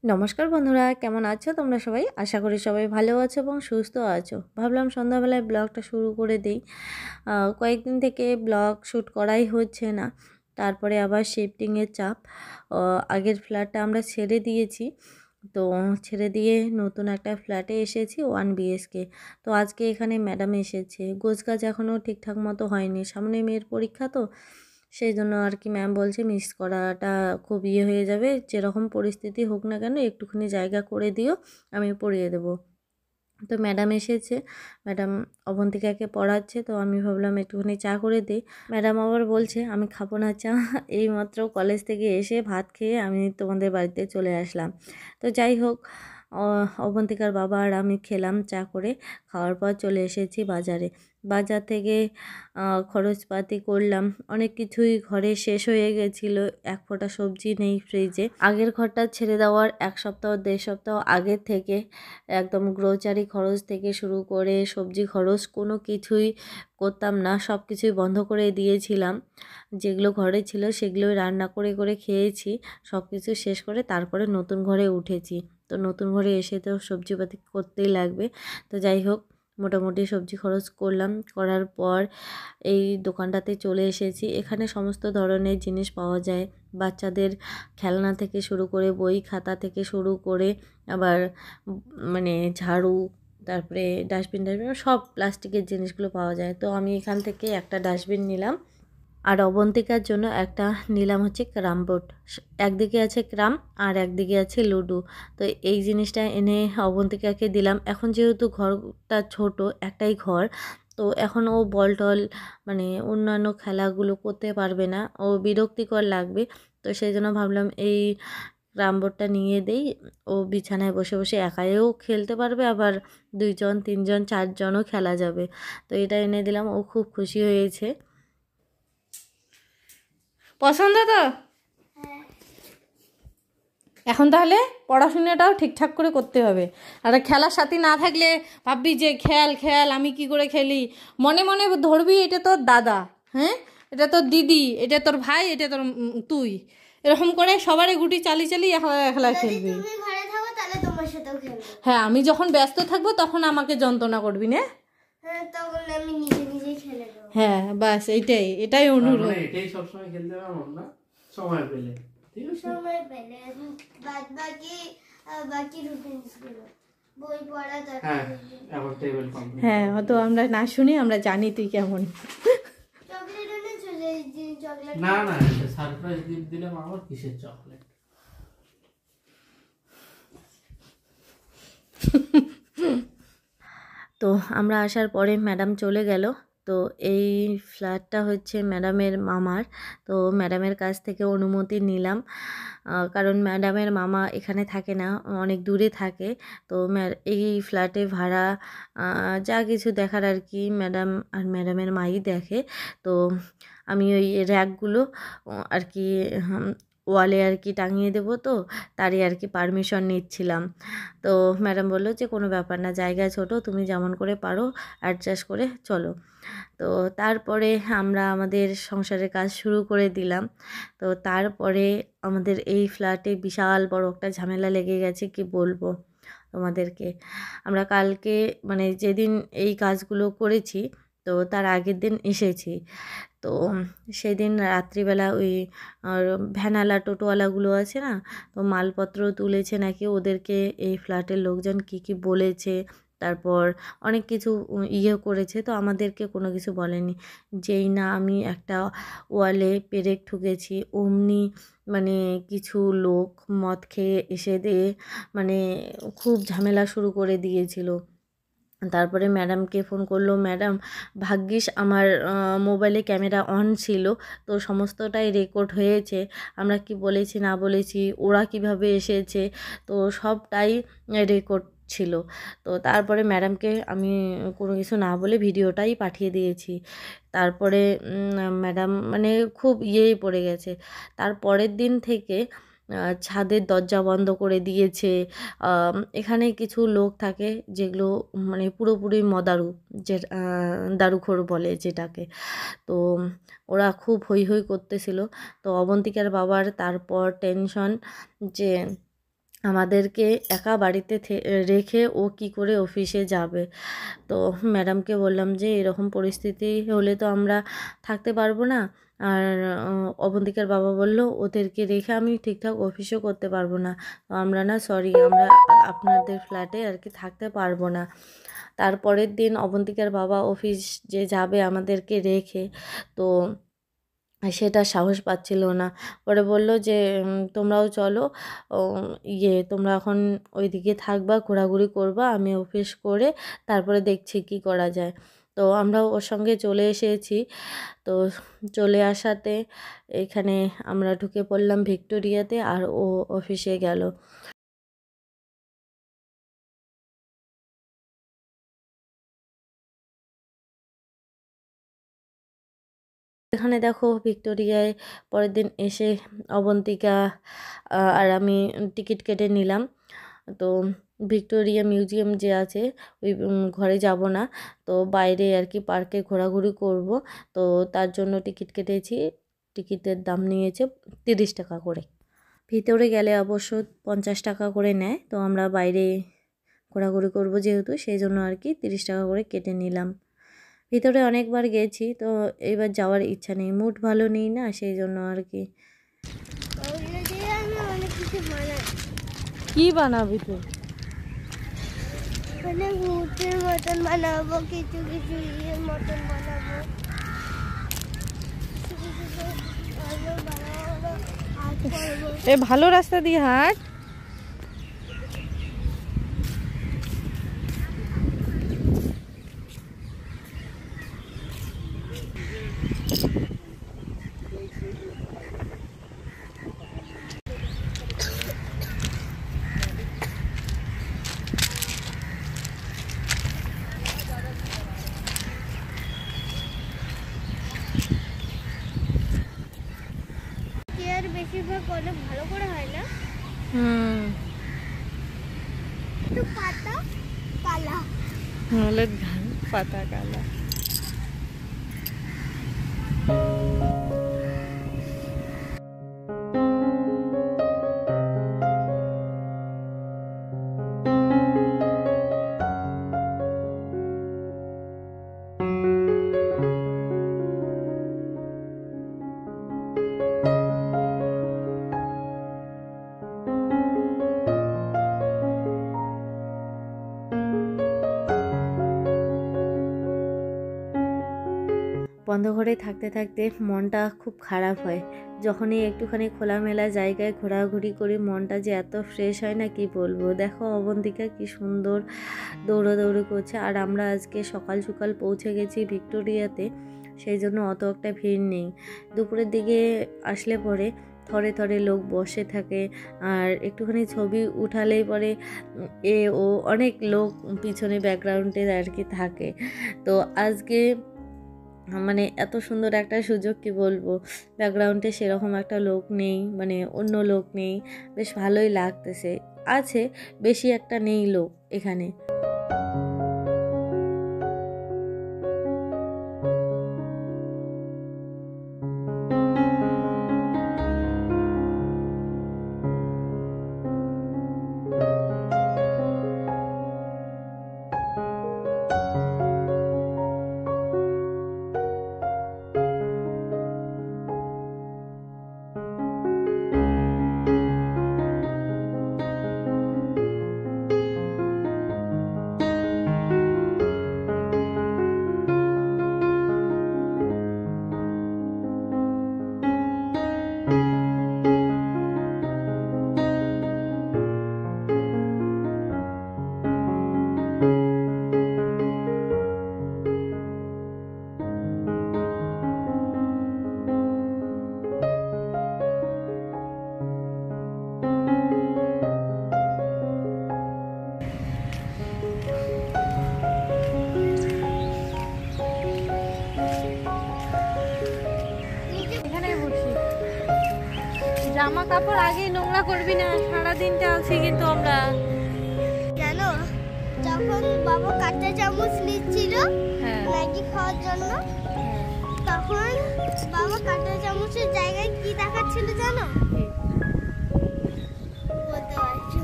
নমস্কার বন্ধুরা, কেমন আছো তোমরা সবাই? আশা করি সবাই ভালো আছো এবং সুস্থ আছো। ভাবলাম সন্ধ্যাবেলায় ব্লগটা শুরু করে দিই। কয়েকদিন থেকে ব্লগ শ্যুট করাই হচ্ছে না। তারপরে আবার শিফটিংয়ের চাপ। আগের ফ্ল্যাটটা আমরা ছেড়ে দিয়েছি, তো ছেড়ে দিয়ে নতুন একটা ফ্ল্যাটে এসেছি 1 BHK। তো আজকে এখানে ম্যাডাম এসেছে। গোছগাছ এখনও ঠিকঠাক মতো হয়নি, সামনে মেয়ের পরীক্ষা, তো সেই জন্য আর কি ম্যাম বলছে মিস করাটা খুব হয়ে যাবে, যেরকম পরিস্থিতি হোক না কেন একটুখানি জায়গা করে দিও, আমি পড়িয়ে দেবো। তো ম্যাডাম এসেছে, ম্যাডাম অবন্তিকাকে পড়াচ্ছে, তো আমি ভাবলাম একটুখানি চা করে দিই। ম্যাডাম আবার বলছে আমি খাবো না চা, এইমাত্র কলেজ থেকে এসে ভাত খেয়ে আমি তোমাদের বাড়িতে চলে আসলাম। তো যাই হোক, অবন্তিকার বাবা আর আমি খেলাম চা করে। খাওয়ার পর চলে এসেছি বাজারে। বাজার থেকে খরচপাতি করলাম, অনেক কিছুই ঘরে শেষ হয়ে গেছিলো, এক ফোঁটা সবজি নেই ফ্রিজে। আগের ঘরটা ছেড়ে দেওয়ার 1 সপ্তাহ 1.5 সপ্তাহ আগের থেকে একদম গ্রোসারি খরচ থেকে শুরু করে সবজি খরচ কোনো কিছুই করতাম না, সব কিছুই বন্ধ করে দিয়েছিলাম। যেগুলো ঘরে ছিল সেগুলোই রান্না করে করে খেয়েছি। সব কিছু শেষ করে তারপরে নতুন ঘরে উঠেছি। তো নতুন ঘরে এসে তো সবজিপাতি করতেই লাগবে। তো যাই হোক, মোটামুটি সবজি খরচ করলাম, করার পর এই দোকানটাতে চলে এসেছি। এখানে সমস্ত ধরনের জিনিস পাওয়া যায়, বাচ্চাদের খেলনা থেকে শুরু করে বই খাতা থেকে শুরু করে আবার মানে ঝাড়ু, তারপরে ডাস্টবিন সব প্লাস্টিকের জিনিসগুলো পাওয়া যায়। তো আমি এখান থেকে একটা ডাস্টবিন নিলাম, আর অবন্তিকার জন্য একটা নিলাম হচ্ছে ক্রাম বোর্ড। একদিকে আছে ক্রাম আর একদিকে আছে লুডো। তো এই জিনিসটা এনে অবন্তিকাকে দিলাম। এখন যেহেতু ঘরটা ছোট, একটাই ঘর, তো এখন ও বল টল মানে অন্যান্য খেলাগুলো করতে পারবে না, ও বিরক্তিকর লাগবে। তো সেই জন্য ভাবলাম এই ক্রাম বোর্ডটা নিয়ে দেই, ও বিছানায় বসে বসে একাইও খেলতে পারবে, আবার 2জন 3জন 4জনও খেলা যাবে। তো এটা এনে দিলাম, ও খুব খুশি হয়েছে। পছন্দ তো? এখন তাহলে পড়াশোনাটাও ঠিকঠাক করে করতে হবে। আর খেলার সাথী না থাকলে ভাববি যে খেল খেল, আমি কি করে খেলি, মনে মনে ধরবি এটা তোর দাদা, হ্যাঁ এটা তোর দিদি, এটা তোর ভাই, এটা তোর তুই, এরকম করে সবারই গুটি চালি চালি একলা একলা খেলবি। হ্যাঁ, আমি যখন ব্যস্ত থাকবো তখন আমাকে যন্ত্রণা করবি না। হ্যাঁ বাস, এটাই অনুরোধ। এটাই সবসময় খেলতে হবে না, সময় পেলে। সময় পেলে বাকি রুটিনসগুলো বই পড়া, হ্যাঁ, হয়তো আমরা না শুনি, আমরা জানি তুই কেমন। চকলেট এনেছো? যে চকলেট না না, সারপ্রাইজ গিফট দিলাম, আমার কিসের চকলেট? তো আমরা আসার পরে ম্যাডাম চলে গেল। তো এই ফ্ল্যাটটা হচ্ছে ম্যাডামের মামার। তো ম্যাডামের কাছ থেকে অনুমতি নিলাম, কারণ ম্যাডামের মামা এখানে থাকে না, অনেক দূরে থাকে। তো এই ফ্ল্যাটে ভাড়া যা কিছু দেখার আর কি ম্যাডাম আর ম্যাডামের মাই দেখে। তো আমি ওই র্যাকগুলো আর কি ওয়ালে আর কি টাঙিয়ে দেবো, তো তারই আর কি পারমিশন নিচ্ছিলাম। তো ম্যাডাম বললো যে কোনো ব্যাপার না, জায়গা ছোট, তুমি যেমন করে পারো অ্যাডজাস্ট করে চলো। তো তারপরে আমরা আমাদের সংসারের কাজ শুরু করে দিলাম। তো তারপরে আমাদের এই ফ্ল্যাটে বিশাল বড় একটা ঝামেলা লেগে গেছে, কি বলবো তোমাদেরকে। আমরা কালকে মানে যেদিন এই কাজগুলো করেছি, তো তার আগের দিন এসেছি। তো সেদিন রাত্রিবেলা ওই ভ্যানওয়ালা টোটোওয়ালাগুলো আছে না, তো মালপত্র তুলেছে নাকি, ওদেরকে এই ফ্ল্যাটের লোকজন কি কি বলেছে, তারপর অনেক কিছু করেছে। তো আমাদেরকে কোনো কিছু বলেনি। যেই না আমি একটা ওয়ালে পেরেক ঠুকেছি, অমনি মানে কিছু লোক মদ খেয়ে এসে দিয়ে মানে খুব ঝামেলা শুরু করে দিয়েছিল। তারপরে ম্যাডামকে ফোন করলো, ম্যাডাম ভাগ্যিস আমার মোবাইলে ক্যামেরা অন ছিল, তো সমস্তটাই রেকর্ড হয়েছে, আমরা কি বলেছি না বলেছি, ওরা কিভাবে এসেছে, তো সবটাই রেকর্ড ছিল। তো তারপরে ম্যাডামকে আমি কোনো কিছু না বলে ভিডিওটাই পাঠিয়ে দিয়েছি। তারপরে ম্যাডাম মানে খুব পড়ে গেছে। তারপরের দিন থেকে ছাদের দরজা বন্ধ করে দিয়েছে। এখানে কিছু লোক থাকে যেগুলো মানে পুরোপুরি মদারু, যে দারুখোর বলে যেটাকে। তো ওরা খুব হৈ হৈ করতেছিল। তো অবন্তিকার বাবার তারপর টেনশন যে আমাদেরকে একা বাড়িতে রেখে ও কি করে অফিসে যাবে। তো ম্যাডামকে বললাম যে এরকম পরিস্থিতি হলে তো আমরা থাকতে পারবো না। আর অবন্তিকার বাবা বলল ওদেরকে রেখে আমি ঠিকঠাক অফিসও করতে পারবো না। তো আমরা না সরি, আমরা আপনাদের ফ্ল্যাটে আর কি থাকতে পারবো না। তারপরের দিন অবন্তিকার বাবা অফিস যে যাবে আমাদেরকে রেখে, তো সেটা সাহস পাচ্ছিল না। পরে বলল যে তোমরাও চলো, তোমরা এখন ওইদিকে থাকবা, ঘোরাঘুরি করবা, আমি অফিস করে তারপরে দেখছি কি করা যায়। তো আমরা ওর সঙ্গে চলে এসেছি। তো চলে আসাতে এখানে আমরা ঢুকে পড়লাম ভিক্টোরিয়াতে, আর ও অফিসে গেল। এখানে দেখো ভিক্টোরিয়ায় পরের দিন এসে অবন্তিকা আর আমি টিকিট কেটে নিলাম। তো ভিক্টোরিয়া মিউজিয়াম যে আছে ওই ঘরে যাব না, তো বাইরে আর কি পার্কে ঘোরাঘুরি করব। তো তার জন্য টিকিট কেটেছি। টিকিটের দাম নিয়েছে 30 টাকা করে। ভিতরে গেলে অবশ্য 50 টাকা করে নেয়। তো আমরা বাইরে ঘোরাঘুরি করব যেহেতু, সেই জন্য আর কি 30 টাকা করে কেটে নিলাম। ভিতরে অনেকবার গেছি, তো এবার যাওয়ার ইচ্ছা নেই, মুড ভালো নেই না, সেই জন্য আর কি। কি বানাবি তুই? মানে ভূতের মতন বানাবো, কিছু কিছু ইয়ের মতন বানাবো, এ ভালো রাস্তা দিয়ে হাঁট। বেশিরভাগ অনেক ভালো করে হয় না। তো পাতা কালা, হলুদ ধান পাতা কালা। বন্ধ ঘরে থাকতে থাকতে মনটা খুব খারাপ হয়। যখনই একটুখানি খোলামেলা জায়গায় ঘোরাঘুরি করি মনটা যে এত ফ্রেশ হয় না কি বলবো। দেখো অবন্তিকা কি সুন্দর দৌড়াদৌড়ি করছে। আর আমরা আজকে সকাল সকাল পৌঁছে গেছি ভিক্টোরিয়াতে, সেই জন্য অত একটা ভিড় নেই। দুপুরের দিকে আসলে পরে থরে থরে লোক বসে থাকে, আর একটুখানি ছবি উঠালেই পরে ও অনেক লোক পিছনে ব্যাকগ্রাউন্ডে আর কি থাকে। তো আজকে মানে এত সুন্দর একটা সুযোগ, কি বলবো, ব্যাকগ্রাউন্ডে সেরকম একটা লোক নেই, মানে অন্য লোক নেই, বেশ ভালোই লাগতেছে। আছে বেশি একটা নেই লোক এখানে। জামা কাপড় আগে নোংরা করবি না, সারাদিনটা আছি কিন্তু আমরা। জানো যখন বাবা কাঁচা চামচ নিচ্ছিল ম্যাগি খাওয়ার জন্য, তখন বাবা কাঁচা চামচের জায়গায় কি দেখাচ্ছিল জানো? বলতে পারছি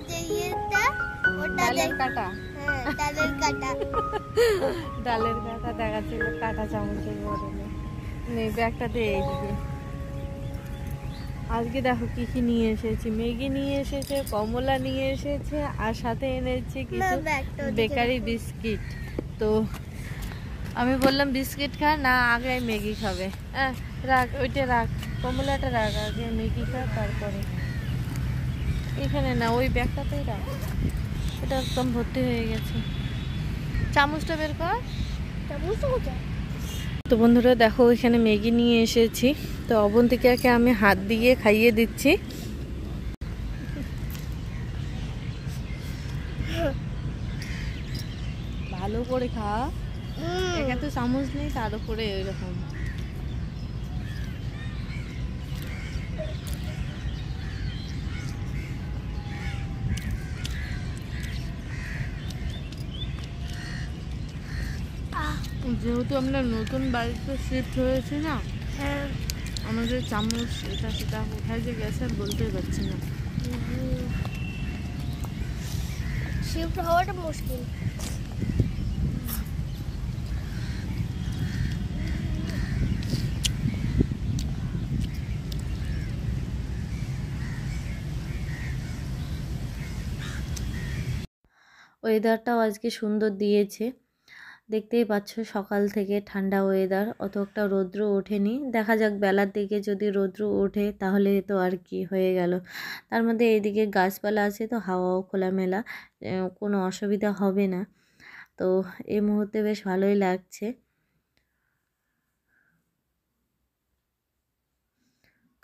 যে ইয়েটা ওটা ডালের কাটা, হ্যাঁ ডালের কাটা। ডালের কাটা দেখাচ্ছিল, কাটা চামচের বদলে। নেই ব্যাগটা দিয়ে এইদিকে। আজকে দেখো কি কি নিয়ে এসেছি, ম্যাগি নিয়ে এসেছে, কমলা নিয়ে এসেছে, আর সাথে এনেছে কিছু বেকারি বিস্কিট। তো আমি বললাম বিস্কিট খা না, আগে ম্যাগি খাবে। হ্যাঁ রাখ, ওইটা রাখ, কমলাটা রাখ, আগে ম্যাগি খা তারপরে। এখানে না, ওই ব্যাগটাতেই রাখ, এটা একদম ভর্তি হয়ে গেছে। চামচটা বের কর। তো বন্ধুরা দেখো, এখানে ম্যাগি নিয়ে এসেছি। তো অবন্তিকাকে আমি হাত দিয়ে খাইয়ে দিচ্ছি। ভালো করে খা, একা তো চামচ নেই, তার উপরে ওইরকম। যেহেতু আমরা নতুন বাড়িতে শিফট হয়েছি না, আমাদের চামচ এটা সেটা কোথায় যে গেছে বলতে পারছি না। শিফট হওয়াটা মুশকিল। ওয়েদারটাও আজকে সুন্দর দিয়েছে, দেখতেই পাচ্ছ সকাল থেকে ঠান্ডা ওয়েদার, অত একটা রৌদ্র ওঠেনি। দেখা যাক বেলার দিকে যদি রৌদ্র ওঠে তাহলে তো আর কি হয়ে গেল। তার মধ্যে এইদিকে গাছপালা আছে তো হাওয়াও খোলামেলা, কোনো অসুবিধা হবে না। তো এই মুহূর্তে বেশ ভালোই লাগছে।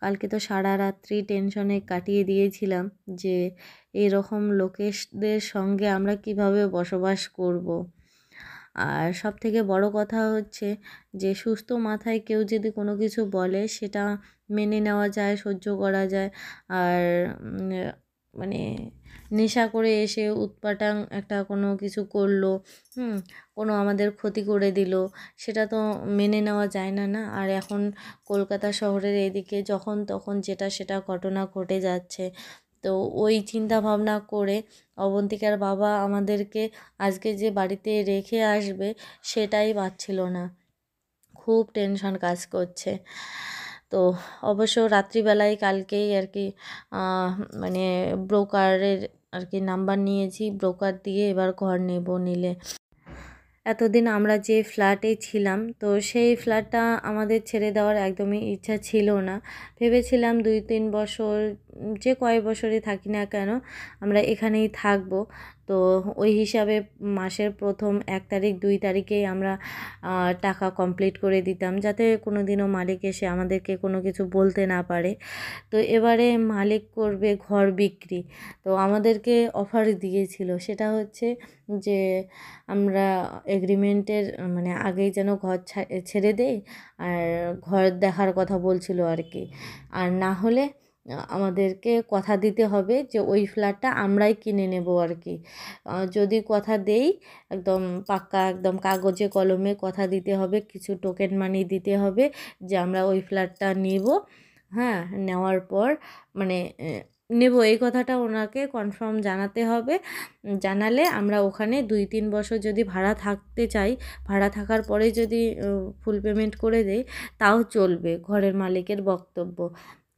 কালকে তো সারা রাত্রি টেনশনে কাটিয়ে দিয়েছিলাম যে এরকম লোকেদের সঙ্গে আমরা কিভাবে বসবাস করব। আর সব থেকে বড় কথা হচ্ছে যে সুস্থ মাথায় কেউ যদি কোনো কিছু বলে সেটা মেনে নেওয়া যায়, সহ্য করা যায়। আর মানে নেশা করে এসে উৎপাটাং একটা কোনো কিছু করলো, কোনো আমাদের ক্ষতি করে দিল, সেটা তো মেনে নেওয়া যায় না না। আর এখন কলকাতা শহরের এদিকে যখন তখন যেটা সেটা ঘটনা ঘটে যাচ্ছে। তো ওই চিন্তা ভাবনা করে অবন্তিকার বাবা আমাদেরকে আজকে যে বাড়িতে রেখে আসবে সেটাই পাচ্ছিল না, খুব টেনশন কাজ করছে। তো অবশ্য রাত্রিবেলায় কালকেই আর কি মানে ব্রোকারের আর কি নাম্বার নিয়েছি, ব্রোকার দিয়ে এবার ঘর নিলে। এতদিন আমরা যে ফ্ল্যাটে ছিলাম তো সেই ফ্ল্যাটটা আমাদের ছেড়ে দেওয়ার একদমই ইচ্ছা ছিল না। ভেবেছিলাম 2-3 বছর, যে কয়েক বছরই থাকি না কেন আমরা এখানেই থাকবো। তো ওই হিসাবে মাসের প্রথম 1 তারিখ 2 তারিখেই আমরা টাকা কমপ্লিট করে দিতাম, যাতে কোনো দিনও মালিক এসে আমাদেরকে কোনো কিছু বলতে না পারে। তো এবারে মালিক করবে ঘর বিক্রি। তো আমাদেরকে অফার দিয়েছিল, সেটা হচ্ছে যে আমরা এগ্রিমেন্টের মানে আগেই যেন ঘর ছেড়ে দেই, আর ঘর দেখার কথা বলছিল আর কি। আর না হলে আমাদেরকে কথা দিতে হবে যে ওই ফ্ল্যাটটা আমরাই কিনে নেব আর কি। যদি কথা দেই একদম পাক্কা, একদম কাগজে কলমে কথা দিতে হবে, কিছু টোকেন মানি দিতে হবে যে আমরা ওই ফ্ল্যাটটা নেব। হ্যাঁ, নেওয়ার পর মানে নেব এই কথাটা ওনাকে কনফার্ম জানাতে হবে। জানালে আমরা ওখানে 2-3 বছর যদি ভাড়া থাকতে চাই, ভাড়া থাকার পরে যদি ফুল পেমেন্ট করে দেই তাও চলবে, ঘরের মালিকের বক্তব্য।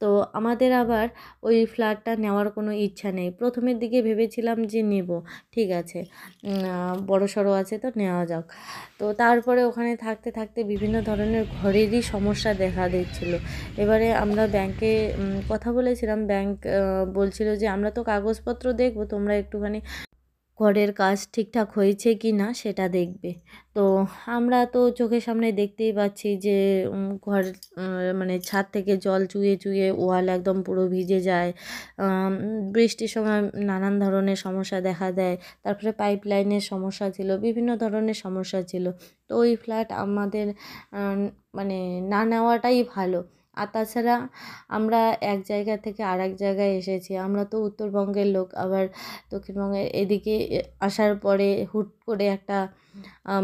তো আমাদের আবার ওই ফ্ল্যাটটা নেওয়ার কোনো ইচ্ছা নেই। প্রথমের দিকে ভেবেছিলাম যে নেব, ঠিক আছে, বড়সড় আছে তো নেওয়া যাক। তো তারপরে ওখানে থাকতে থাকতে বিভিন্ন ধরনের ঘরেরই সমস্যা দেখা দিচ্ছিলো। এবারে আমরা ব্যাংকে কথা বলেছিলাম, ব্যাংক বলছিল যে আমরা তো কাগজপত্র দেখবো, তোমরা একটুখানি ঘরের কাজ ঠিকঠাক হয়েছে কি না সেটা দেখবে। তো আমরা তো চোখের সামনে দেখতেই পাচ্ছি যে ঘর মানে ছাদ থেকে জল চুইয়ে চুইয়ে ওয়াল একদম পুরো ভিজে যায়। বৃষ্টির সময় নানান ধরনের সমস্যা দেখা দেয়। তারপরে পাইপ লাইনের সমস্যা ছিল, বিভিন্ন ধরনের সমস্যা ছিল। তো ওই ফ্ল্যাট আমাদের মানে না নেওয়াটাই ভালো। আর তাছাড়া আমরা এক জায়গা থেকে আরেক জায়গায় এসেছি, আমরা তো উত্তরবঙ্গের লোক, আবার দক্ষিণবঙ্গের এদিকে আসার পরে হুট করে একটা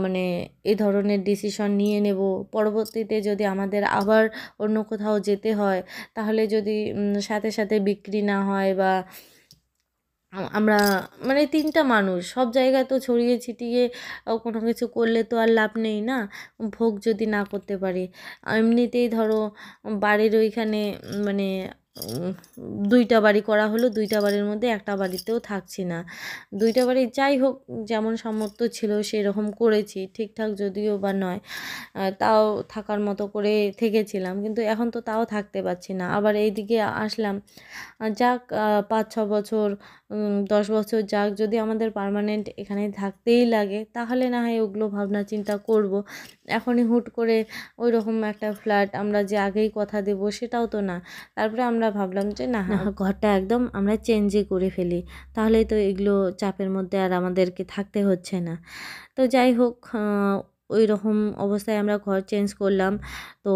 মানে এই ধরনের ডিসিশন নিয়ে নেব, পরবর্তীতে যদি আমাদের আবার অন্য কোথাও যেতে হয় তাহলে যদি সাথে সাথে বিক্রি না হয় বা আমরা মানে 3টা মানুষ সব জায়গায় তো ছড়িয়ে ছিটিয়ে কোনো কিছু করলে তো আর লাভ নেই না, ভোগ যদি না করতে পারি। এমনিতেই ধরো বাড়ির ওইখানে মানে 2টা বাড়ি করা হলো, 2টা বাড়ির মধ্যে একটা বাড়িতেও থাকছি না। 2টা বাড়ি যাই হোক যেমন সামর্থ্য ছিল সেরকম করেছি, ঠিকঠাক যদিও বা নয়, তাও থাকার মতো করে থেকেছিলাম, কিন্তু এখন তো তাও থাকতে পারছি না। আবার এইদিকে আসলাম, যাক 5-6 বছর 10 বছর যাক, যদি আমাদের পার্মানেন্ট এখানে থাকতেই লাগে তাহলে না হয় ওগুলো ভাবনা চিন্তা করব। এখনই হুট করে ওই রকম একটা ফ্ল্যাট আমরা যে আগেই কথা দেবো সেটাও তো না। তারপরে আমরা ভাবলাম যে না, ঘরটা একদম আমরা চেঞ্জই করে ফেলি, তাহলেই তো এগুলো চাপের মধ্যে আর আমাদেরকে থাকতে হচ্ছে না। তো যাই হোক ওই রকম অবস্থায় আমরা ঘর চেঞ্জ করলাম। তো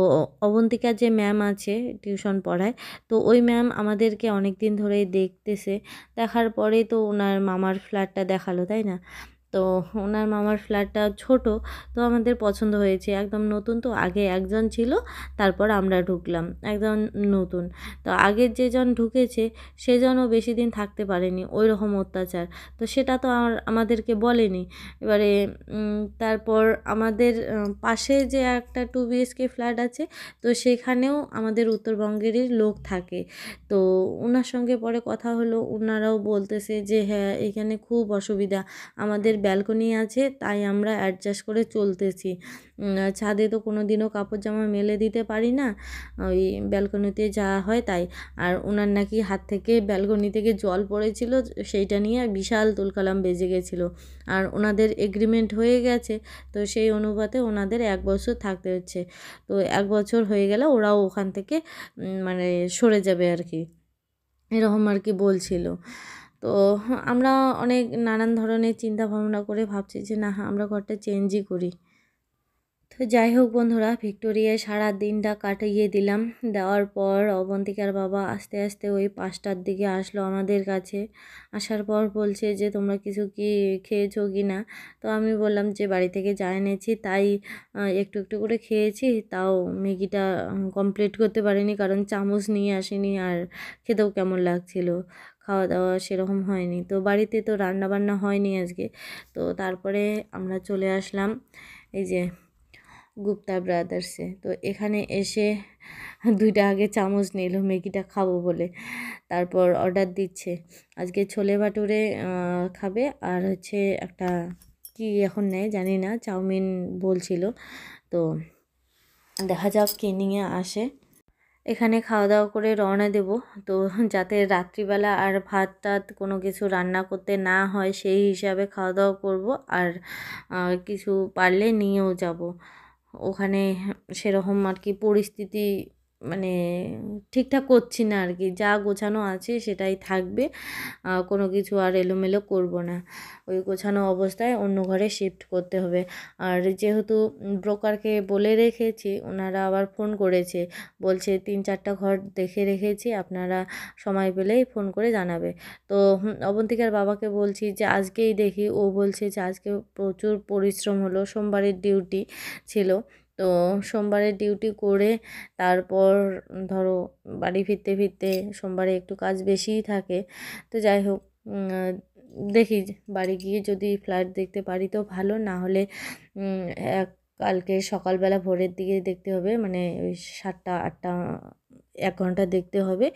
অবন্তিকা যে ম্যাম আছে টিউশন পড়ায়, তো ওই ম্যাম আমাদেরকে অনেক দিন ধরেই দেখতেছে, দেখার পরে তো ওনার মামার ফ্ল্যাটটা দেখালো, তাই না? তো ওনার মামার ফ্ল্যাটটা ছোট, তো আমাদের পছন্দ হয়েছে, একদম নতুন তো, আগে একজন ছিল তারপর আমরা ঢুকলাম, একদম নতুন। তো আগের যেজন ঢুকেছে সেজনও বেশি দিন থাকতে পারেনি, ওই রকম অত্যাচার, তো সেটা তো আমাদেরকে বলেনি। এবারে তারপর আমাদের পাশে যে একটা 2 BHK ফ্ল্যাট আছে, তো সেখানেও আমাদের উত্তরবঙ্গেরই লোক থাকে। তো ওনার সঙ্গে পরে কথা হলো, ওনারাও বলতেছে যে হ্যাঁ এখানে খুব অসুবিধা, আমাদের ব্যালকনি আছে তাই আমরা অ্যাডজাস্ট করে চলতেছি, ছাদে তো কোনো দিনও কাপড় জামা মেলে দিতে পারি না, ওই ব্যালকনিতে যা হয় তাই। আর ওনার নাকি হাত থেকে ব্যালকনি থেকে জল পড়েছিল, সেইটা নিয়ে বিশাল তুলকালাম বেজে গেছিলো। আর ওনাদের এগ্রিমেন্ট হয়ে গেছে, তো সেই অনুপাতে ওনাদের 1 বছর থাকতে হচ্ছে। তো 1 বছর হয়ে গেলে ওরাও ওখান থেকে মানে সরে যাবে আর কি, এরকম আর কি বলছিল। তো আমরা অনেক নানান ধরনের চিন্তা ভাবনা করে ভাবছি যে না আমরা ঘরটা চেঞ্জই করি। তো যাই হোক বন্ধুরা, ভিক্টোরিয়ায় সারা দিনটা কাটিয়ে দিলাম। দেওয়ার পর অবন্তিকার বাবা আস্তে আস্তে ওই 5টার দিকে আসলো আমাদের কাছে। আসার পর বলছে যে তোমরা কিছু কি খেয়েছো কি না? তো আমি বললাম যে বাড়ি থেকে যা এনেছি তাই একটু একটু করে খেয়েছি, তাও ম্যাগিটা কমপ্লিট করতে পারিনি কারণ চামচ নিয়ে আসিনি, আর খেতেও কেমন লাগছিল, খাওয়া দাওয়া সেরকম হয়নি। তো বাড়িতে তো রান্না বান্না হয়নি আজকে। তো তারপরে আমরা চলে আসলাম এই যে গুপ্তা ব্রাদার্সে। তো এখানে এসে 2টা আগে চামচ নিল ম্যাগিটা খাবো বলে, তারপর অর্ডার দিচ্ছে। আজকে ছোলে ভাটুরে খাবে, আর হচ্ছে একটা কি এখন নেয় জানি না, চাউমিন বলছিল। তো দেখা যাক কে নিয়ে আসে। এখানে খাওয়া দাওয়া করে রওনা দেব, তো যাতে রাত্রিবেলা আর ভাত টাত কোনো কিছু রান্না করতে না হয় সেই হিসাবে খাওয়া দাওয়া করব। আর কিছু পারলে নিয়েও যাব ওখানে। সেরকম আর কি পরিস্থিতি মানে ঠিকঠাক করছি না আর কি, যা গোছানো আছে সেটাই থাকবে, কোনো কিছু আর এলোমেলো করব না, ওই গোছানো অবস্থায় অন্য ঘরে শিফট করতে হবে। আর যেহেতু ব্রোকারকে বলে রেখেছি, ওনারা আবার ফোন করেছে, বলছে 3-4টা ঘর দেখে রেখেছি, আপনারা সময় পেলেই ফোন করে জানাবে। তো অবন্তিকার বাবাকে বলছি যে আজকেই দেখি, ও বলছে যে আজকে প্রচুর পরিশ্রম হলো, সোমবারের ডিউটি ছিল, তো সোমবারের ডিউটি করে তারপর ধরো বাড়ি ফিরতে ফিরতে সোমবারে একটু কাজ বেশিই থাকে। তো যাই হোক দেখি বাড়ি গিয়ে যদি ফ্ল্যাট দেখতে পারি তো ভালো, না হলে কালকে সকালবেলা ভোরের দিকে দেখতে হবে, মানে ওই 7টা-8টা 1 ঘন্টা দেখতে হবে।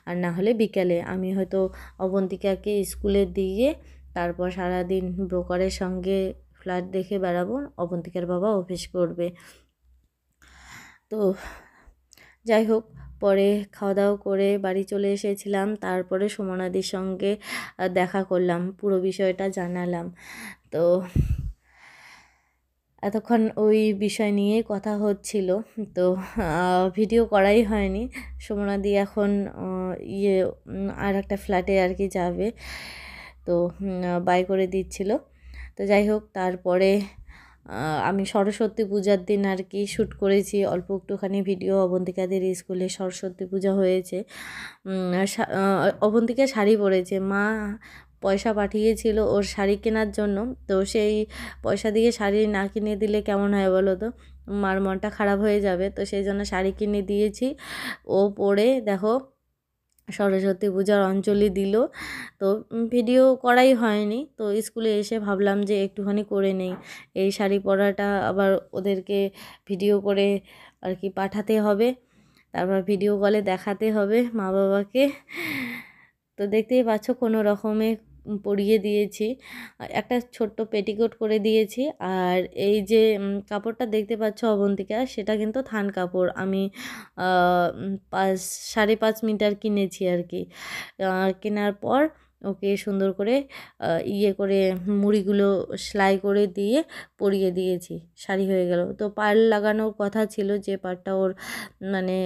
আর না হলে বিকেলে আমি হয়তো অবন্তিকাকে স্কুলে দিয়ে তারপর সারাদিন ব্রোকারের সঙ্গে ফ্ল্যাট দেখে বেড়াবো, অবন্তিকার বাবা অফিস করবে। তো যাই হোক পরে খাওয়া দাওয়া করে বাড়ি চলে এসেছিলাম, তারপরে সুমনাদির সঙ্গে দেখা করলাম, পুরো বিষয়টা জানালাম। তো এতক্ষণ ওই বিষয় নিয়ে কথা হচ্ছিল, তো ভিডিও করাই হয়নি। সুমনাদি এখন আর একটা ফ্ল্যাটে আর কি যাবে, তো বাই করে দিচ্ছিল। তো যাই হোক তারপরে আমি সরস্বতী পূজার দিন আর কি শ্যুট করেছি অল্প একটুখানি ভিডিও। অবন্তিকাদের স্কুলে সরস্বতী পূজা হয়েছে, অবন্তিকা শাড়ি পরেছে, মা পয়সা পাঠিয়েছিল ওর শাড়ি কেনার জন্য, তো সেই পয়সা দিয়ে শাড়ি না কিনে দিলে কেমন হয় বলো তো, মার মনটা খারাপ হয়ে যাবে, তো সেই জন্য শাড়ি কিনে দিয়েছি। ও পরে দেখো সরস্বতী পূজার অঞ্জলি দিল। তো ভিডিও করাই হয়নি, তো স্কুলে এসে ভাবলাম যে একটুখানি করে নেই। এই শাড়ি পরাটা আবার ওদেরকে ভিডিও করে আর কি পাঠাতে হবে, তারপর ভিডিও কলে দেখাতে হবে মা বাবাকে। তো দেখতেই পাচ্ছ কোনো রকমে পরিয়ে দিয়েছি, একটা ছোট্ট পেটিকোট করে দিয়েছি। আর এই যে কাপড়টা দেখতে পাচ্ছ অবন্তিকা, সেটা কিন্তু থান কাপড়। আমি 5.5 মিটার কিনেছি আর কি। কেনার পর ওকে সুন্দর করে ইয়ে করে মুড়িগুলো সেলাই করে দিয়ে পরিয়ে দিয়েছি, শাড়ি হয়ে গেল। তো পাড় লাগানোর কথা ছিল, যে পাড়টা ওর মানে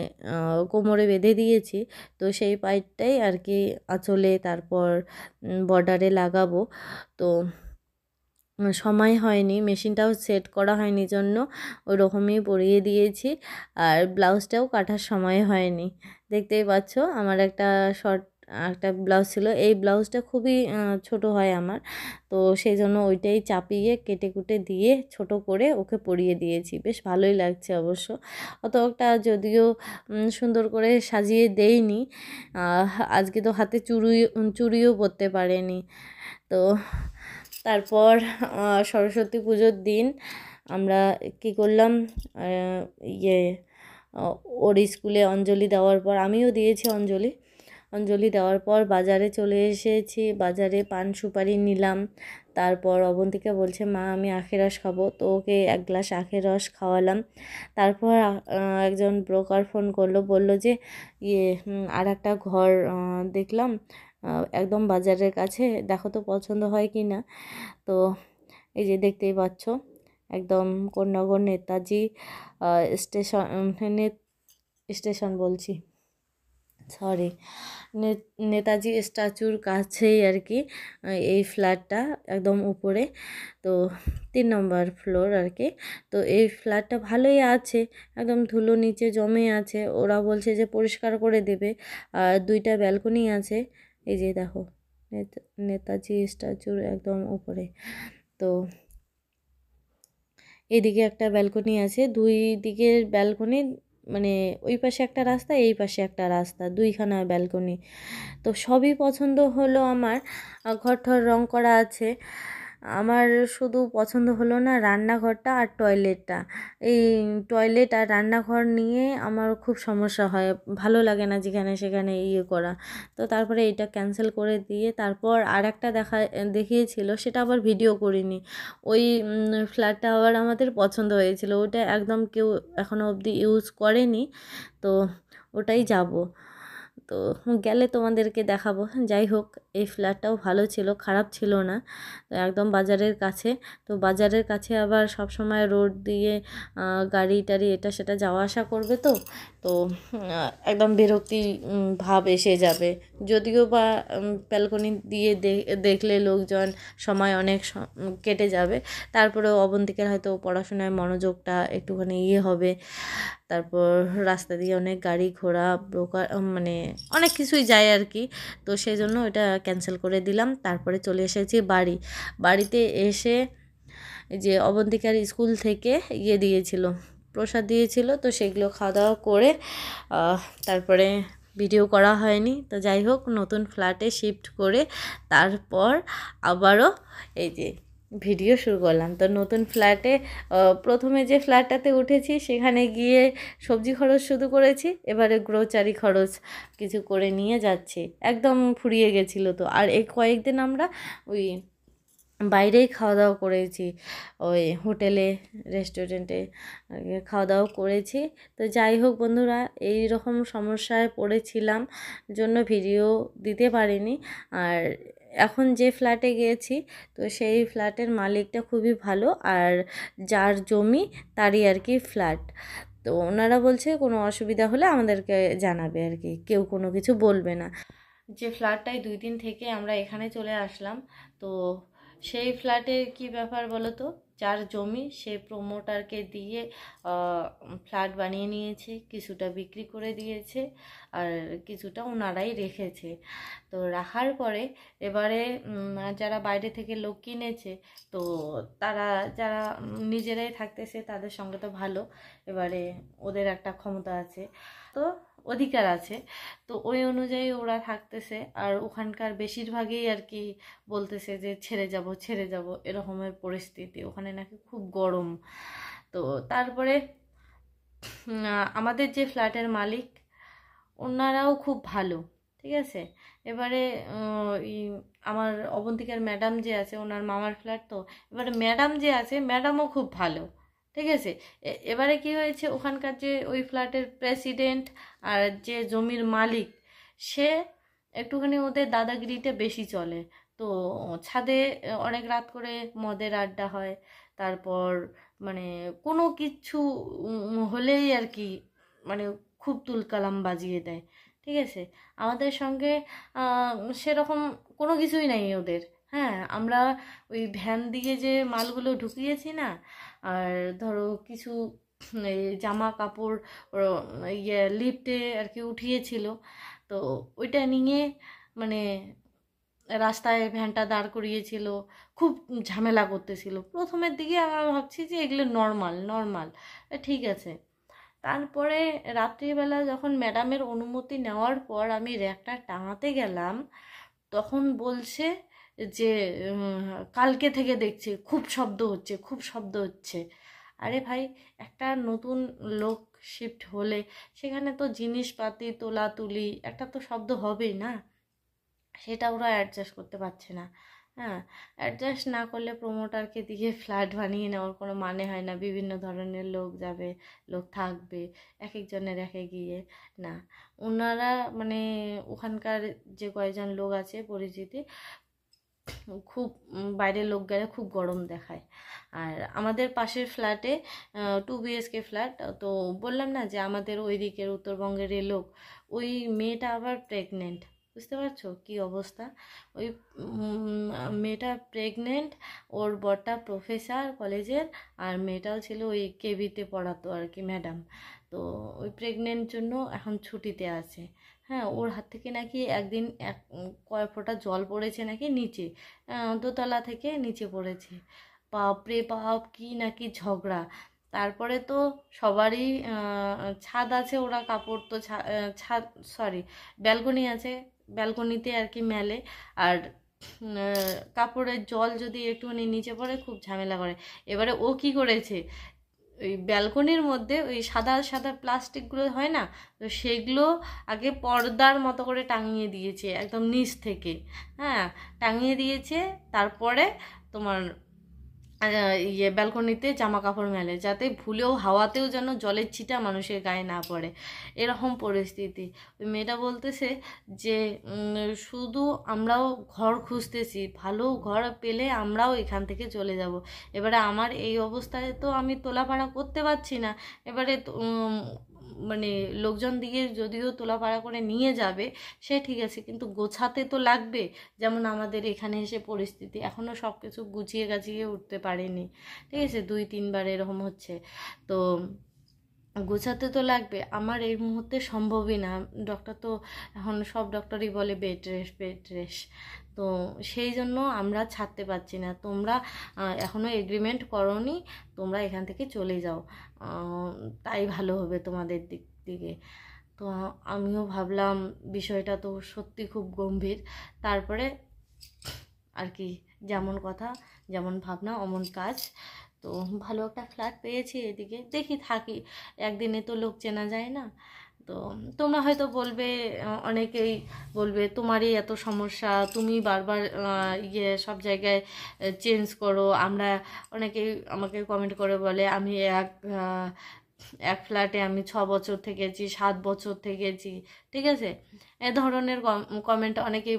কোমরে বেঁধে দিয়েছি, তো সেই পাড়টাই আর কি আঁচলে তারপর বর্ডারে লাগাবো। তো সময় হয়নি, মেশিনটাও সেট করা হয়নি জন্য ওই রকমই পরিয়ে দিয়েছি। আর ব্লাউজটাও কাটার সময় হয়নি। দেখতেই পাচ্ছ আমার একটা ব্লাউজ ছিল, এই ব্লাউজটা খুবই ছোট হয় আমার, তো সেই জন্য ওইটাই চাপিয়ে কেটে কুটে দিয়ে ছোট করে ওকে পরিয়ে দিয়েছি। বেশ ভালোই লাগছে অবশ্য, অতটা যদিও সুন্দর করে সাজিয়ে দেইনি। আজকে তো হাতে চুড়িও পরতে পারেনি। তো তারপর সরস্বতী পুজোর দিন আমরা কি করলাম, ইয়ে ওর স্কুলে অঞ্জলি দেওয়ার পর আমিও দিয়েছি অঞ্জলি দেওয়ার পর বাজারে চলে এসেছি। বাজারে পান সুপারি নিলাম। তারপর অবন্তিকা বলছে মা আমি আখের রস খাবো, তো ওকে 1 গ্লাস আখের রস খাওয়ালাম। তারপর একজন ব্রোকার ফোন করলো, বললো যে আর একটা ঘর দেখলাম একদম বাজারের কাছে, দেখো তো পছন্দ হয় কি না। তো এই যে দেখতেই পাচ্ছ একদম কোন্নগর নেতাজি স্টেশন বলছি, সরি, নেতাজি স্ট্যাচুর কাছেই আর কি এই ফ্ল্যাটটা, একদম উপরে। তো 3 নম্বর ফ্লোর আর কি। তো এই ফ্ল্যাটটা ভালোই আছে, একদম ধুলো নিচে জমে আছে, ওরা বলছে যে পরিষ্কার করে দেবে। আর 2টা ব্যালকনি আছে, এই যে দেখো নেতাজি স্ট্যাচুর একদম উপরে। তো এদিকে একটা ব্যালকনি আছে, 2 দিকের ব্যালকনি, মানে ওই পাশে একটা রাস্তা, এই পাশে একটা রাস্তা, 2খানা ব্যালকনি। তো সবই পছন্দ হলো আমার। ঘর ঠর রং করা আছে। আমার শুধু পছন্দ হলো না রান্নাঘরটা আর টয়লেটটা। এই টয়লেট আর রান্নাঘর নিয়ে আমার খুব সমস্যা হয়, ভালো লাগে না যেখানে সেখানে ইয়ে করা। তো তারপরে এইটা ক্যান্সেল করে দিয়ে তারপর আর একটা দেখিয়েছিল, সেটা আবার ভিডিও করিনি। ওই ফ্ল্যাটটা আবার আমাদের পছন্দ হয়েছিল, ওটা একদম কেউ এখনও অবধি ইউজ করেনি। তো ওটাই যাব, তো গেলে তোমাদেরকে দেখাবো। যাই হোক, এই ফ্ল্যাটটাও ভালো ছিল, খারাপ ছিল না, তো একদম বাজারের কাছে। তো বাজারের কাছে আবার সব সময় রোড দিয়ে গাড়ি টাড়ি এটা সেটা যাওয়া আসা করবে, তো তো একদম বিরক্তি ভাব এসে যাবে। যদিও বা ব্যালকনি দিয়ে দেখলে লোকজন সময় অনেক কেটে যাবে, তারপরেও অবন্তিকার হয়তো পড়াশোনায় মনোযোগটা একটুখানি হবে। তারপর রাস্তা দিয়ে অনেক গাড়ি ঘোড়া ব্রোকার মানে অনেক কিছুই যায় আর কি। তো সেই জন্য এটা ক্যান্সেল করে দিলাম। তারপরে চলে এসেছি বাড়িতে এসে যে অবন্তিকার স্কুল থেকে দিয়েছিল, প্রসাদ দিয়েছিল, তো সেগুলো খাওয়া দাওয়া করে তারপরে ভিডিও করা হয়নি। তো যাই হোক, নতুন ফ্ল্যাটে শিফট করে তারপর আবারও এই যে ভিডিও শুরু করলাম। তো নতুন ফ্ল্যাটে প্রথমে যে ফ্ল্যাটটাতে উঠেছি সেখানে গিয়ে সবজি খরচ শুরু করেছি, এবারে গ্রোসারি খরচ কিছু করে নিয়ে যাচ্ছি। একদম ফুরিয়ে গেছিলো। তো আর এই কয়েকদিন আমরা ওই বাইরেই খাওয়া দাওয়া করেছি, ওই হোটেলে রেস্টুরেন্টে খাওয়া দাওয়া করেছি। তো যাই হোক বন্ধুরা, এই রকম সমস্যায় পড়েছিলাম জন্য ভিডিও দিতে পারিনি। আর এখন যে ফ্ল্যাটে গিয়েছি, তো সেই ফ্ল্যাটের মালিকটা খুবই ভালো, আর যার জমি তারই আর কি ফ্ল্যাট। তো ওনারা বলছে কোনো অসুবিধা হলে আমাদেরকে জানাবে আর কি, কেউ কোনো কিছু বলবে না। যে ফ্ল্যাটটায় 2 দিন থেকে আমরা এখানে চলে আসলাম, তো সেই ফ্ল্যাটের কি ব্যাপার বলো তো, যার জমি সে প্রমোটারকে দিয়ে ফ্ল্যাট বানিয়ে নিয়েছে, কিছুটা বিক্রি করে দিয়েছে আর কিছুটা ওনারাই রেখেছে। তো রাখার পরে এবারে যারা বাইরে থেকে লোক কিনেছে, তো তারা যারা নিজেরাই থাকতেছে তাদের সঙ্গে তো ভালো, এবারে ওদের একটা ক্ষমতা আছে। তো অধিকার আছে, তো ওই অনুযায়ী ওরা থাকতেছে। আর ওখানকার বেশিরভাগই আর কি বলতেছে যে ছেড়ে যাব ছেড়ে যাব, এরকমের পরিস্থিতি, ওখানে নাকি খুব গরম। তো তারপরে আমাদের যে ফ্ল্যাটের মালিক ওনারাও খুব ভালো, ঠিক আছে। এবারে আমার অবন্তিকার ম্যাডাম যে আছে, ওনার মামার ফ্ল্যাট, তো এবারে ম্যাডাম যে আছে ম্যাডামও খুব ভালো, ঠিক আছে। এবারে কি হয়েছে, ওখানকার যে ওই ফ্ল্যাটের প্রেসিডেন্ট আর যে জমির মালিক, সে একটুখানি ওদের দাদাগিরিটা বেশি চলে। তো ছাদে অনেক রাত করে মদের আড্ডা হয়, তারপর মানে কোনো কিছু হলেই আর কি মানে খুব তুলকালাম বাজিয়ে দেয়, ঠিক আছে। আমাদের সঙ্গে সেরকম কোনো কিছুই নাই ওদের। হ্যাঁ, আমরা ওই ভ্যান দিয়ে যে মালগুলো ঢুকিয়েছি না, আর ধরো কিছু এই জামা কাপড় লিফটে আর কি উঠিয়েছিল, তো ওইটা নিয়ে মানে রাস্তায় ভ্যানটা দাঁড় করিয়েছিল, খুব ঝামেলা করতেছিল। প্রথমের দিকে আমরা ভাবছি যে এগুলো নর্মাল নর্মাল, ঠিক আছে। তারপরে রাত্রিবেলা যখন ম্যাডামের অনুমতি নেওয়ার পর আমি র্যাকটা টাঙাতে গেলাম, তখন বলছে যে কালকে থেকে দেখছি খুব শব্দ হচ্ছে খুব শব্দ হচ্ছে। আরে ভাই, একটা নতুন লোক শিফট হলে সেখানে তো জিনিসপাতি তোলাতুলি একটা তো শব্দ হবেই না, সেটা ওরা অ্যাডজাস্ট করতে পারছে না। হ্যাঁ, অ্যাডজাস্ট না করলে প্রমোটারকে দিয়ে ফ্ল্যাট বানিয়ে নেওয়ার কোনো মানে হয় না। বিভিন্ন ধরনের লোক যাবে, লোক থাকবে, এক একজনের এক এক গিয়ে না। ওনারা মানে ওখানকার যে কয়েকজন লোক আছে পরিচিতি, খুব বাইরের লোক গেলে খুব গরম দেখায়। আর আমাদের পাশের ফ্ল্যাটে 2 BHK ফ্ল্যাট, তো বললাম না যে আমাদের ওই দিকের উত্তরবঙ্গের লোক, ওই মেয়েটা আবার প্রেগনেন্ট। বুঝতে পারছো কি অবস্থা? ওই মেয়েটা প্রেগনেন্ট, ওর বরটা প্রফেসর কলেজের, আর মেয়েটাও ছিল ওই কেবিতে পড়াতো আর কি ম্যাডাম। তো ওই প্রেগনেন্ট জন্য এখন ছুটিতে আছে। হ্যাঁ, ওর হাত থেকে নাকি একদিন কয়েক ফোঁটা জল পড়েছে নাকি নিচে, দোতলা থেকে নিচে পড়েছে। বাপরে বাপ, কি নাকি ঝগড়া। তারপরে তো সবারই ছাদ আছে, ওরা কাপড় তো ছাদ, সরি, ব্যালকনি আছে, ব্যালকনিতে আর কি মেলে। আর কাপড়ের জল যদি একটুখানি নিচে পড়ে খুব ঝামেলা করে। এবারে ও কি করেছে, ওই ব্যালকনির মধ্যে ওই সাদা সাদা প্লাস্টিকগুলো হয় না, তো সেগুলো আগে পর্দার মতো করে টাঙিয়ে দিয়েছে একদম নিচ থেকে। হ্যাঁ, টাঙিয়ে দিয়েছে। তারপরে তোমার ব্যালকনিতে জামা কাপড় মেলে, যাতে ভুলেও হাওয়াতেও যেন জলের ছিটা মানুষের গায়ে না পড়ে, এরকম পরিস্থিতি। ওই মেয়েটা বলতেছে যে শুধু আমরাও ঘর খুঁজতেছি, ভালো ঘর পেলে আমরাও এখান থেকে চলে যাব। এবারে আমার এই অবস্থায় তো আমি তোলাপাড়া করতে পারছি না। এবারে মানে লোকজন দিয়ে যদিও তোলাপাড়া করে নিয়ে যাবে সে ঠিক আছে, কিন্তু গোছাতে তো লাগবে। যেমন আমাদের এখানে এসে পরিস্থিতি, এখনও সব কিছু গুছিয়ে গাছিয়ে উঠতে পারেনি, ঠিক আছে, 2-3 বার এরকম হচ্ছে। তো গোছাতে তো লাগবে, আমার এই মুহূর্তে সম্ভবই না। ডক্টর তো এখন সব ডক্টরই বলে বেড রেস্ট বেড রেস্ট। তো সেই জন্য আমরা ছাড়তে পারছি না। তোমরা এখনও এগ্রিমেন্ট করোনি, তোমরা এখান থেকে চলে যাও, তাই ভালো হবে তোমাদের দিক থেকে। তো আমিও ভাবলাম বিষয়টা তো সত্যি খুব গম্ভীর। তারপরে আর কি, যেমন কথা যেমন ভাবনা অমন কাজ। তো ভালো একটা ফ্ল্যাট পেয়েছি এদিকে, দেখি থাকি, একদিনে তো লোক চেনা যায় না। তো তোমরা হয়তো বলবে, অনেকেই বলবে তোমারই এত সমস্যা, তুমি বারবার সব জায়গায় চেঞ্জ করো। আমরা অনেকেই আমাকে কমেন্ট করে বলে আমি এক ফ্ল্যাটে আমি 6 বছর থেকেছি, 7 বছর থেকেছি, ঠিক আছে। এ ধরনের কমেন্ট অনেকেই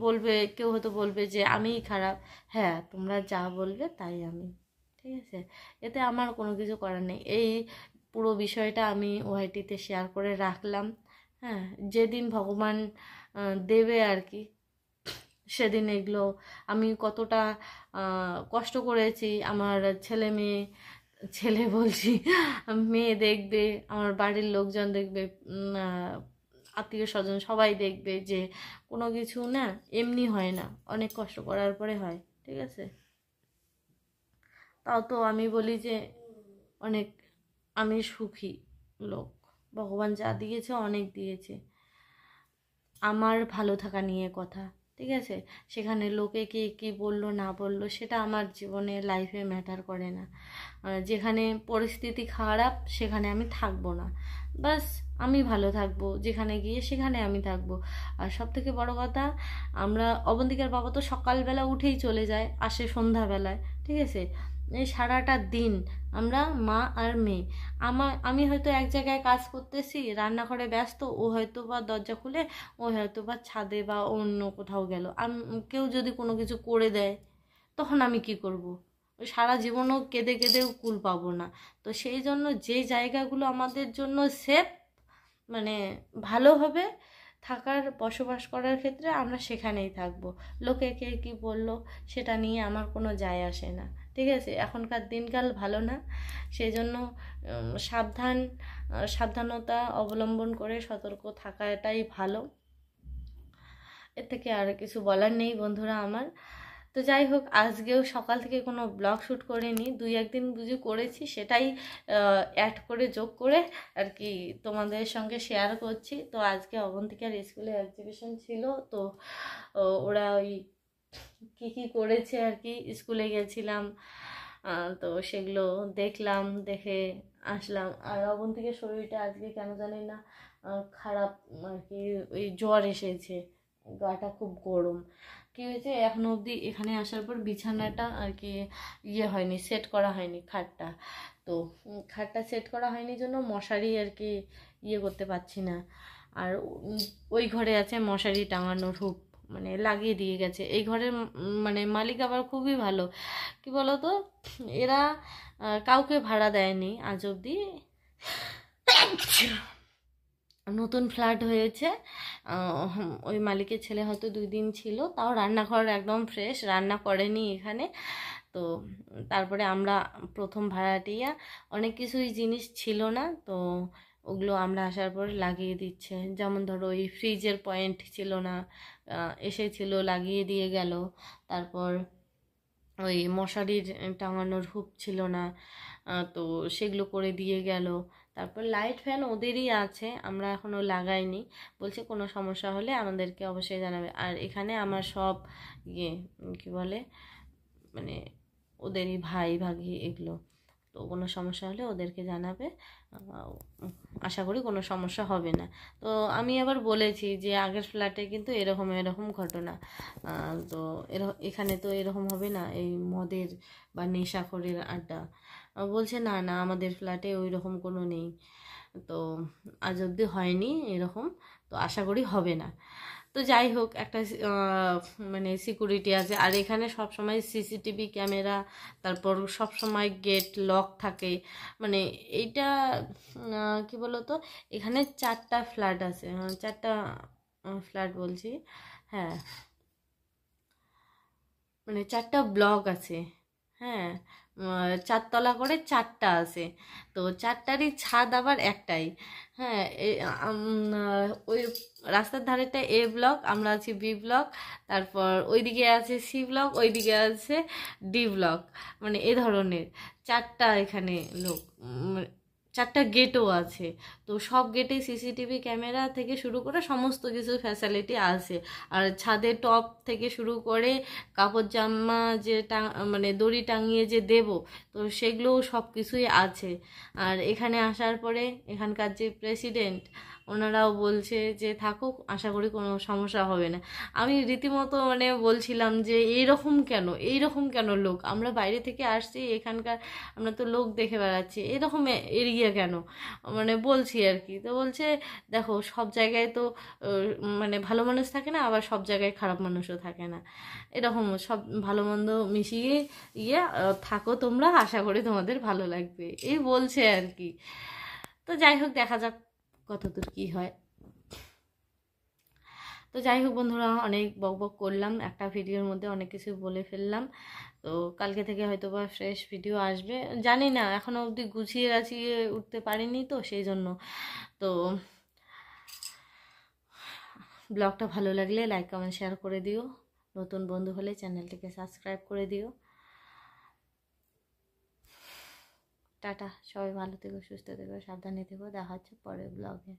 বলবে কেউ হয়তো বলবে যে আমিই খারাপ। হ্যাঁ, তোমরা যা বলবে তাই আমি, ঠিক আছে, এতে আমার কোনো কিছু করার নেই। এই পুরো বিষয়টা আমি ওআইটিতে শেয়ার করে রাখলাম। হ্যাঁ, যেদিন ভগবান দেবে আর কি, সেদিন এগুলো আমি কতটা কষ্ট করেছি, আমার ছেলে মেয়ে, ছেলে বলছি, মেয়ে দেখবে, আমার বাড়ির লোকজন দেখবে, আত্মীয় স্বজন সবাই দেখবে যে কোনো কিছু না এমনি হয় না, অনেক কষ্ট করার পরে হয়, ঠিক আছে। তাও তো আমি বলি যে অনেক আমি সুখী লোক। ভগবান যা দিয়েছে অনেক দিয়েছে। আমার ভালো থাকা নিয়ে কথা, ঠিক আছে? সেখানে লোকে কে কী বললো না বললো সেটা আমার জীবনে লাইফে ম্যাটার করে না। যেখানে পরিস্থিতি খারাপ সেখানে আমি থাকবো না, বাস আমি ভালো থাকবো, যেখানে গিয়ে সেখানে আমি থাকবো। আর সব থেকে বড় কথা, আমরা অবন্তিকার বাবা তো সকালবেলা উঠেই চলে যায়, আসে সন্ধ্যাবেলায়, ঠিক আছে? এই সারাটা দিন আমরা মা আর মেয়ে, আমি হয়তো এক জায়গায় কাজ করতেছি, রান্নাঘরে ব্যস্ত, ও হয়তো বা দরজা খুলে ও হয়তো বা ছাদে বা অন্য কোথাও গেল। কেউ যদি কোনো কিছু করে দেয় তখন আমি কি করব? ওই সারা জীবনও কেঁদে কেঁদেও কুল পাবো না। তো সেই জন্য যে জায়গাগুলো আমাদের জন্য সেফ, মানে ভালো হবে থাকার, বসবাস করার ক্ষেত্রে, আমরা সেখানেই থাকবো। লোকে কে কী বললো সেটা নিয়ে আমার কোনো যায় আসে না, ঠিক আছে? এখনকার দিনকাল ভালো না, সেই জন্য সাবধানতা অবলম্বন করে সতর্ক থাকাটাই ভালো। এর থেকে আর কিছু বলার নেই বন্ধুরা আমার। তো যাই হোক, আজকেও সকাল থেকে কোনো ব্লগ শ্যুট করিনি, 2-1 দিন বুঝি করেছি, সেটাই অ্যাড করে যোগ করে আর কি তোমাদের সঙ্গে শেয়ার করছি। তো আজকে অবন্তিকার স্কুলে এক্সিবিশন ছিল, তো ওরা ওই কী কী করেছে আর কি, স্কুলে গেছিলাম, তো সেগুলো দেখলাম, দেখে আসলাম। আর অবন্তিকার শরীরটা আজকে কেন জানি না খারাপ আর কি, ওই জ্বর এসেছে, গাটা খুব গরম। কী হয়েছে, এখনো অবধি এখানে আসার পর বিছানাটা আর কি হয়নি, সেট করা হয়নি খাটটা। তো খাটটা সেট করা হয়নি জন্য মশারি আর কি করতে পারছি না। আর ওই ঘরে আছে মশারি টাঙানোর হুক, মানে লাগিয়ে দিয়ে গেছে। এই ঘরের মানে মালিক আবার খুবই ভালো, কি বলো তো, এরা কাউকে ভাড়া দেয়নি আজ অবধি। নতুন ফ্ল্যাট হয়েছে, ওই মালিকের ছেলে হয়তো 2 দিন ছিল, তাও রান্নাঘর একদম ফ্রেশ, রান্না করেনি এখানে। তো তারপরে আমরা প্রথম ভাড়াটিয়া, অনেক কিছুই জিনিস ছিল না, তো ওগুলো আমরা আসার পরে লাগিয়ে দিচ্ছে। যেমন ধরো ওই ফ্রিজের পয়েন্ট ছিল না, এসেছিল লাগিয়ে দিয়ে গেল। তারপর ওই মশারির টাঙানোর হুক ছিল না, তো সেগুলো করে দিয়ে গেল। তারপর লাইট ফ্যান ওদেরই আছে, আমরা এখনও লাগাইনি, বলছে কোনো সমস্যা হলে আমাদেরকে অবশ্যই জানাবে। আর এখানে আমার সব কী বলে, মানে ওদেরই ভাই ভাগি এগুলো, তো কোনো সমস্যা হলে ওদেরকে জানাবে, আশা করি কোনো সমস্যা হবে না। তো আমি আবার বলেছি যে আগের ফ্ল্যাটে কিন্তু এরকম ঘটনা, তো এখানে তো এরকম হবে না, এই মদের বা নেশাখোরের আড্ডা। বলছে না না, আমাদের ফ্ল্যাটে ওই রকম কোনো নেই, তো আজ অবধি হয়নি এরকম, তো আশা করি হবে না। তো যাই হোক, একটা মানে সিকিউরিটি আছে, আর এখানে সব সময় সিসিটিভি ক্যামেরা, তারপর সব সময় গেট লক থাকে। মানে এইটা কি বলতো, এখানে 4টা ফ্ল্যাট আছে, 4টা ফ্ল্যাট বলছি, হ্যাঁ, মানে 4টা ব্লক আছে, হ্যাঁ, 4 তলা করে 4টা আছে, তো 4টারই ছাদ আবার একটাই। হ্যাঁ, ওই রাস্তার ধারেটা এ ব্লক, আমরা আছি বি ব্লক, তারপর ওইদিকে আছে সি ব্লক, ওইদিকে আছে ডি ব্লক, মানে এ ধরনের 4টা এখানে লোক, 4টা গেটও আছে। তো সব গেটে সিসিটিভি ক্যামেরা থেকে শুরু করে সমস্ত কিছু ফ্যাসিলিটি আছে। আর ছাদে টপ থেকে শুরু করে কাপড় জামা যে মানে দড়ি টাঙিয়ে যে দেব, তো সেগুলোও সব কিছুই আছে। আর এখানে আসার পরে এখানকার যে প্রেসিডেন্ট, ওনারাও বলছে যে থাকুক, আশা করি কোনো সমস্যা হবে না। আমি রীতিমতো মানে বলছিলাম যে এইরকম কেন লোক, আমরা বাইরে থেকে আসছি, এখানকার আমরা তো লোক দেখে বেড়াচ্ছি, এরকম এরিয়া কেন, মানে বলছি আর কি। তো বলছে দেখো, সব জায়গায় তো মানে ভালো মানুষ থাকে না, আবার সব জায়গায় খারাপ মানুষও থাকে না, এরকম সব ভালো মন্দ মিশিয়ে থাকো তোমরা, আশা করি তোমাদের ভালো লাগবে, এই বলছে আর কি। তো যাই হোক, দেখা যাক কতদূর কি হয়। তো যাই হোক বন্ধুরা, অনেক বকবক করলাম, একটা ভিডিওর মধ্যে অনেক কিছু বলে ফেললাম। তো কালকে থেকে হয়তো বা ফ্রেশ ভিডিও আসবে, জানি না, এখনও অবধি গুছিয়ে গাছিয়ে উঠতে পারিনি, তো সেই জন্য। তো ব্লগটা ভালো লাগলে লাইক কমেন্ট শেয়ার করে দিও, নতুন বন্ধু হলে চ্যানেলটিকে সাবস্ক্রাইব করে দিও। টাটা, সবাই ভালো থেকো, সুস্থ থেকো, সাবধানে থেকো, দেখা হচ্ছে পরের ব্লগে।